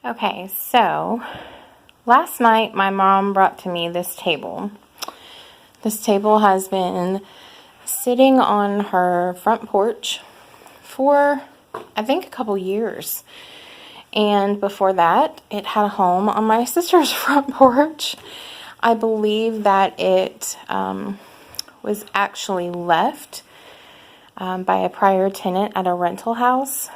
Okay, so last night my mom brought to me this table. This table has been sitting on her front porch for, I think, a couple years. And before that, it had a home on my sister's front porch. I believe that it was actually left by a prior tenant at a rental house.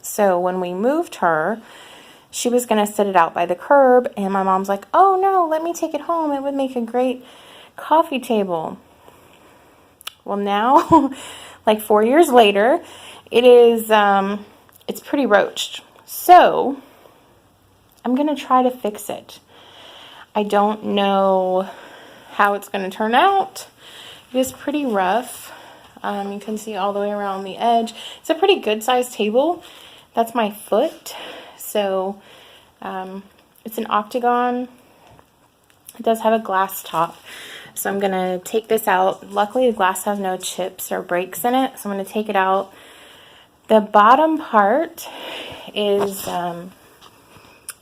So when we moved her, she was going to sit it out by the curb, and my mom's like, oh no, let me take it home. It would make a great coffee table. Well, now, like 4 years later, it is, it's pretty roached. So I'm going to try to fix it. I don't know how it's going to turn out. It is pretty rough. You can see all the way around the edge. It's a pretty good sized table. That's my foot. So it's an octagon. It does have a glass top. So I'm going to take this out. Luckily, the glass has no chips or breaks in it. So I'm going to take it out. The bottom part is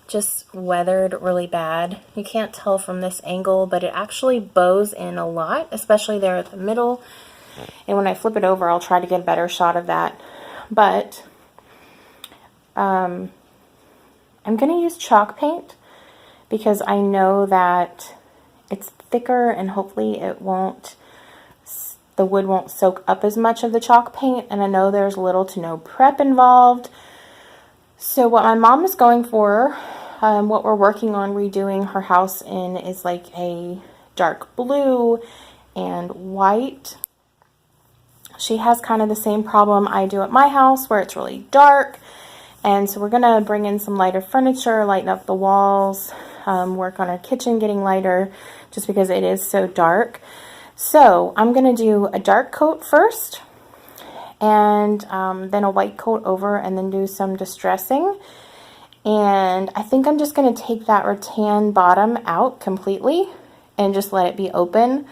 just weathered really bad. You can't tell from this angle, but it actually bows in a lot, especially there at the middle. And when I flip it over, I'll try to get a better shot of that. But I'm going to use chalk paint because I know that it's thicker and hopefully it won't, the wood won't soak up as much of the chalk paint. And I know there's little to no prep involved. So what my mom is going for, what we're working on redoing her house in, is like a dark blue and white. She has kind of the same problem I do at my house where it's really dark. And so we're going to bring in some lighter furniture, lighten up the walls, work on our kitchen getting lighter just because it is so dark. So I'm going to do a dark coat first and then a white coat over and then do some distressing. And I think I'm just going to take that rattan bottom out completely and just let it be open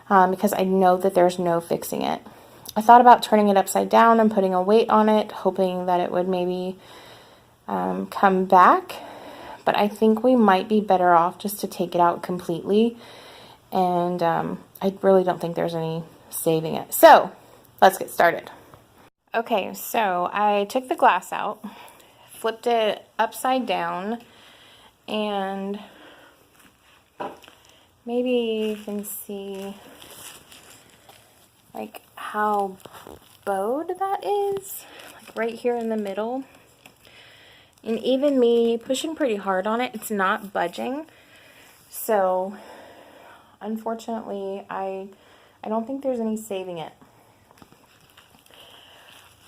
because I know that there's no fixing it. I thought about turning it upside down and putting a weight on it, hoping that it would maybe come back. But I think we might be better off just to take it out completely. And I really don't think there's any saving it. So let's get started. Okay, so I took the glass out, flipped it upside down, and maybe you can see like how bowed that is, like right here in the middle. And even me pushing pretty hard on it, it's not budging. So unfortunately, I don't think there's any saving it.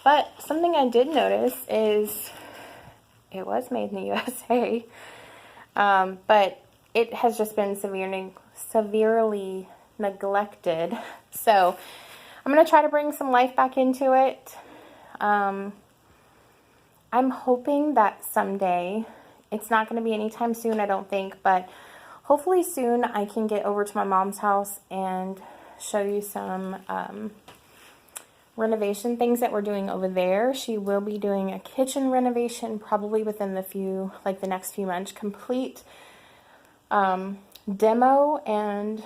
But something I did notice is it was made in the USA, but it has just been severely neglected. So I'm going to try to bring some life back into it. I'm hoping that someday, it's not going to be anytime soon, I don't think, but hopefully soon I can get over to my mom's house and show you some renovation things that we're doing over there. She will be doing a kitchen renovation probably within the next few months. Complete demo and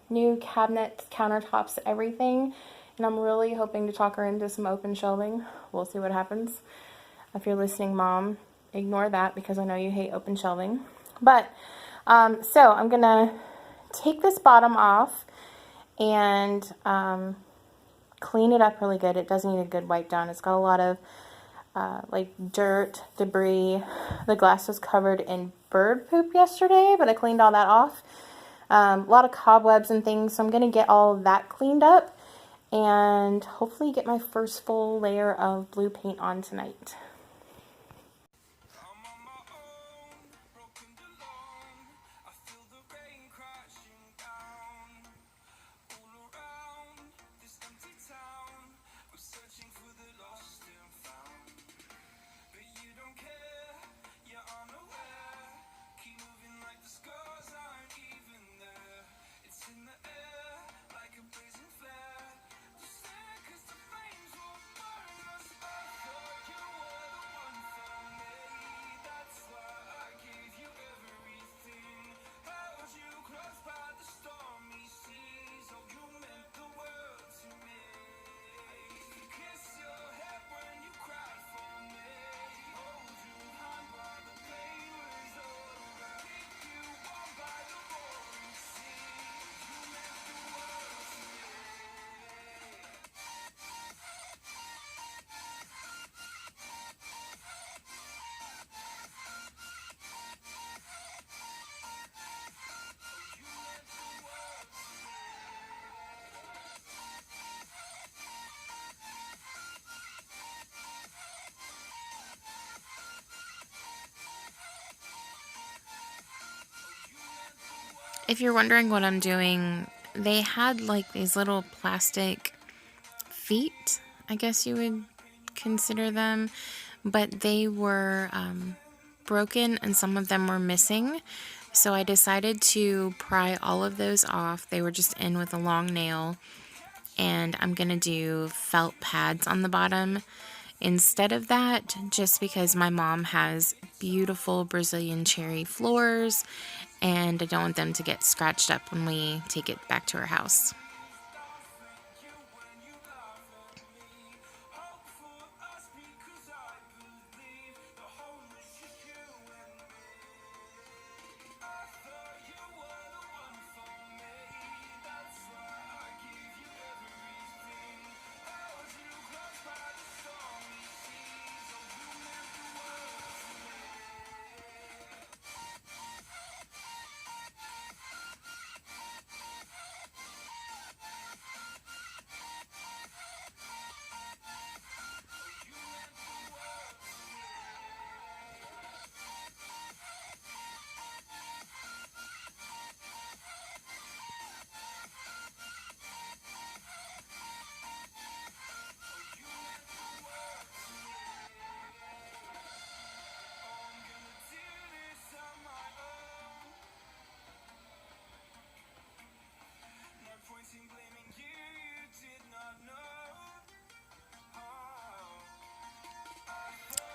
new cabinets, countertops, everything. And I'm really hoping to talk her into some open shelving. We'll see what happens. If you're listening, Mom, ignore that because I know you hate open shelving. But so I'm gonna take this bottom off and clean it up really good. It does need a good wipe down. It's got a lot of like dirt, debris. The glass was covered in bird poop yesterday, but I cleaned all that off. A lot of cobwebs and things, so I'm going to get all of that cleaned up and hopefully get my first full layer of blue paint on tonight. If you're wondering what I'm doing, they had like these little plastic feet, I guess you would consider them, but they were broken and some of them were missing. So I decided to pry all of those off. They were just in with a long nail, and I'm gonna do felt pads on the bottom instead of that, just because my mom has beautiful Brazilian cherry floors and I don't want them to get scratched up when we take it back to her house.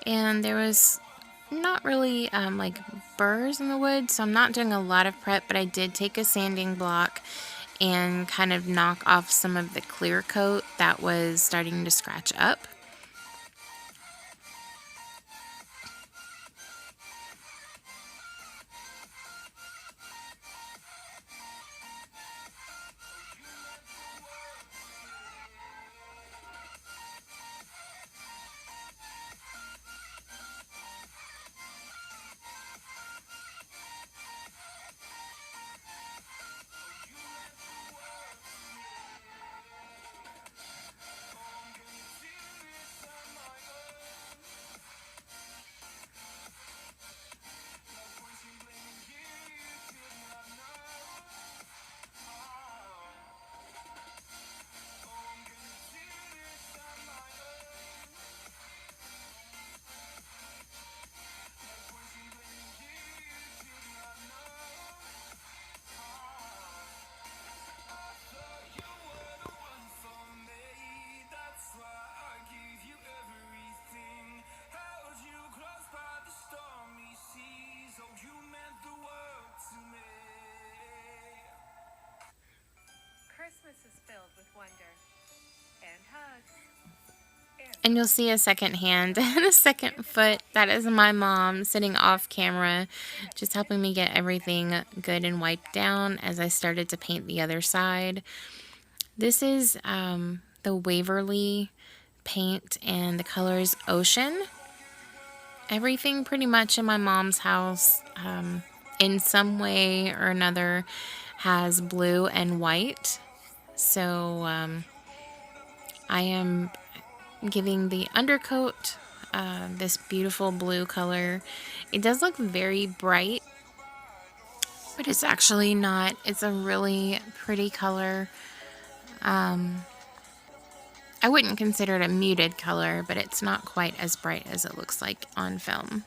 And there was not really like burrs in the wood, so I'm not doing a lot of prep, but I did take a sanding block and kind of knock off some of the clear coat that was starting to scratch up. And you'll see a second hand and a second foot. That is my mom sitting off camera, just helping me get everything good and wiped down as I started to paint the other side. This is the Waverly paint, and the color is Ocean. Everything pretty much in my mom's house, in some way or another, has blue and white. So I am giving the undercoat this beautiful blue color. It does look very bright, but it's actually not. It's a really pretty color. I wouldn't consider it a muted color, but it's not quite as bright as it looks like on film.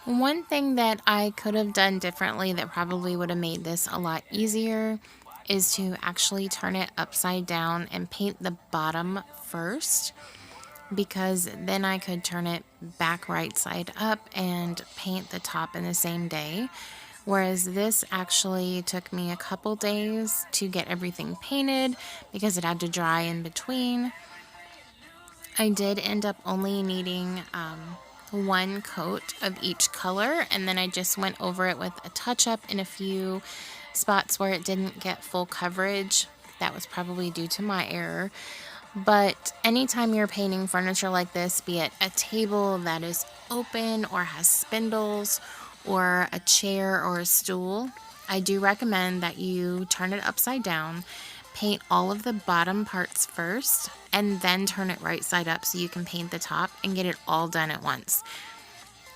One thing that I could have done differently that probably would have made this a lot easier is to actually turn it upside down and paint the bottom first, because then I could turn it back right side up and paint the top in the same day. Whereas this actually took me a couple days to get everything painted because it had to dry in between. I did end up only needing one coat of each color, and then I just went over it with a touch-up in a few spots where it didn't get full coverage. That was probably due to my error. But anytime you're painting furniture like this, be it a table that is open or has spindles, or a chair or a stool, I do recommend that you turn it upside down, paint all of the bottom parts first, and then turn it right side up so you can paint the top and get it all done at once.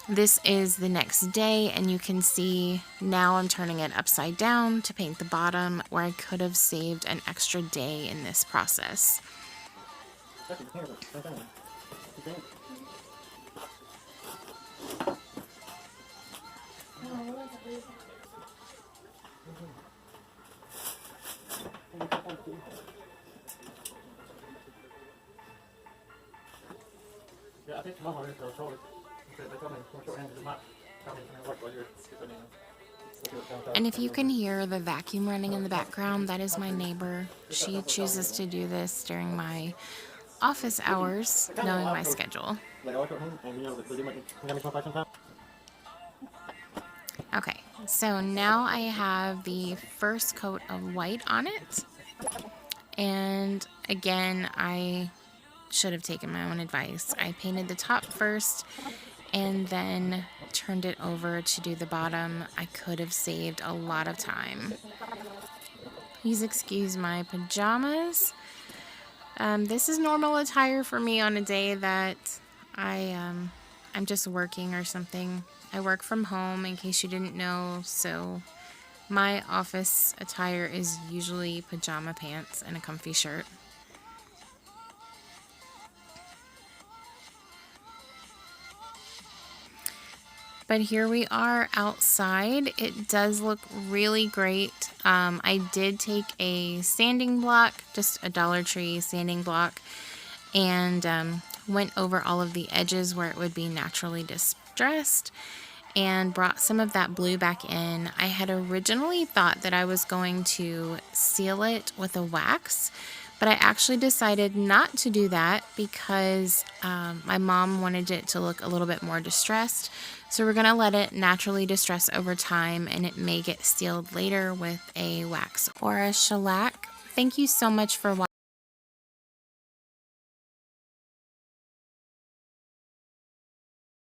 This is the next day, and you can see now I'm turning it upside down to paint the bottom, where I could have saved an extra day in this process. And if you can hear the vacuum running in the background, that is my neighbor. She chooses to do this during my office hours, knowing my schedule. Okay, so now I have the first coat of white on it. And again, I should have taken my own advice. I painted the top first and then turned it over to do the bottom. I could have saved a lot of time. Please excuse my pajamas. This is normal attire for me on a day that I'm just working or something. I work from home, in case you didn't know, so my office attire is usually pajama pants and a comfy shirt. But here we are outside. It does look really great. I did take a sanding block, just a Dollar Tree sanding block, and went over all of the edges where it would be naturally distressed, and brought some of that blue back in. I had originally thought that I was going to seal it with a wax, but I actually decided not to do that because my mom wanted it to look a little bit more distressed. So we're going to let it naturally distress over time, and it may get sealed later with a wax or a shellac. Thank you so much for watching.